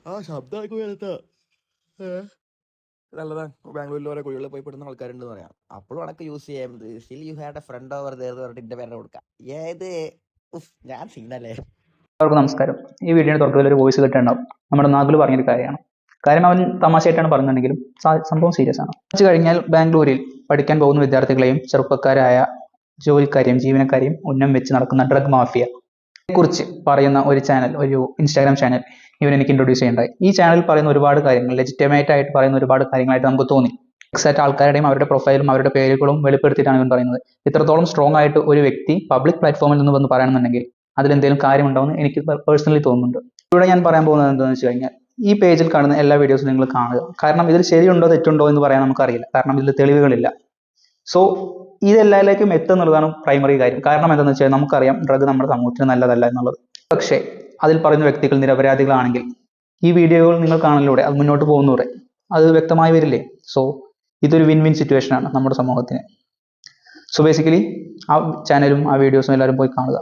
ആ ശബ്ദമൊക്കെ കേൾത്താ നല്ലതാണ്. ബാംഗ്ലൂരിൽ ഓരോ കുഴികളിൽ പോയി പെടുന്ന ആൾക്കാരുണ്ടെന്ന് പറയാം. അപ്പോഴും അടക്കം യൂസ് ചെയ്യാം. Still you had a friend over there എന്ന് പറഞ്ഞിട്ട് എന്റെ പേരെ കൊടുക്കാം. ഏത് ഞാൻ സീനല്ലേ. എല്ലാവർക്കും നമസ്കാരം. ഈ വീഡിയോയുടെ തുടക്കത്തിൽ ഒരു വോയിസ് കേട്ടിട്ടുണ്ടാവും. നമ്മുടെ നാഗുൽ പറഞ്ഞൊരു കാര്യമാണ്. കാര്യം അവൻ തമാശയായിട്ടാണ് പറഞ്ഞിട്ടുണ്ടെങ്കിലും സംഭവം സീരിയസ് ആണ്. കുറച്ച് കഴിഞ്ഞാൽ ബാംഗ്ലൂരിൽ പഠിക്കാൻ പോകുന്ന വിദ്യാർത്ഥികളെയും ചെറുപ്പക്കാരായ ജോലിക്കാരെയും ജീവനക്കാരെയും ഉന്നം വെച്ച് നടക്കുന്ന ഡ്രഗ് മാഫിയ കുറിച്ച് പറയുന്ന ഒരു ചാനൽ, ഒരു ഇൻസ്റ്റാഗ്രാം ചാനൽ ഇവൻ എനിക്ക് ഇൻട്രൊഡ്യൂസ് ചെയ്യേണ്ടായി. ഈ ചാനലിൽ പറയുന്ന ഒരുപാട് കാര്യങ്ങൾ, ലെജിറ്റിമേറ്റ് ആയിട്ട് പറയുന്ന ഒരുപാട് കാര്യങ്ങളായിട്ട് നമുക്ക് തോന്നി. എക്സാക്ട് ആൾക്കാരുടെയും അവരുടെ പ്രൊഫൈലും അവരുടെ പേരുകളും വെളിപ്പെടുത്തിയിട്ടാണ് ഇവൻ പറയുന്നത്. ഇത്രത്തോളം സ്ട്രോങ് ആയിട്ട് ഒരു വ്യക്തി പബ്ലിക് പ്ലാറ്റ്ഫോമിൽ നിന്ന് വന്ന് പറയുന്നുണ്ടെങ്കിൽ അതിലെന്തെങ്കിലും കാര്യമുണ്ടാവുമെന്ന് എനിക്ക് പേഴ്സണലി തോന്നുന്നുണ്ട്. ഇവിടെ ഞാൻ പറയാൻ പോകുന്നത് എന്താണെന്ന് വെച്ച് കഴിഞ്ഞാൽ, ഈ പേജിൽ കാണുന്ന എല്ലാ വീഡിയോസും നിങ്ങൾ കാണുക. കാരണം ഇതിൽ ശരിയുണ്ടോ തെറ്റുണ്ടോ എന്ന് പറയാൻ നമുക്കറിയില്ല. കാരണം ഇതിൽ തെളിവുകളില്ല. സോ ഇതെല്ലാത്തിലേക്കും എത്തുന്നുള്ളതാണ് പ്രൈമറി കാര്യം. കാരണം എന്താണെന്ന് വെച്ചാൽ നമുക്കറിയാം ഡ്രഗ് നമ്മുടെ സമൂഹത്തിന് നല്ലതല്ല എന്നുള്ളത്. പക്ഷേ അതിൽ പറയുന്ന വ്യക്തികൾ നിരപരാധികളാണെങ്കിൽ ഈ വീഡിയോകൾ നിങ്ങൾ കാണലിലൂടെ അത് മുന്നോട്ട് പോകുന്നതോടെ അത് വ്യക്തമായി വരില്ലേ? സോ ഇതൊരു വിൻ വിൻ സിറ്റുവേഷൻ ആണ് നമ്മുടെ സമൂഹത്തിന്. സോ ബേസിക്കലി ആ ചാനലും ആ വീഡിയോസും എല്ലാവരും പോയി കാണുക.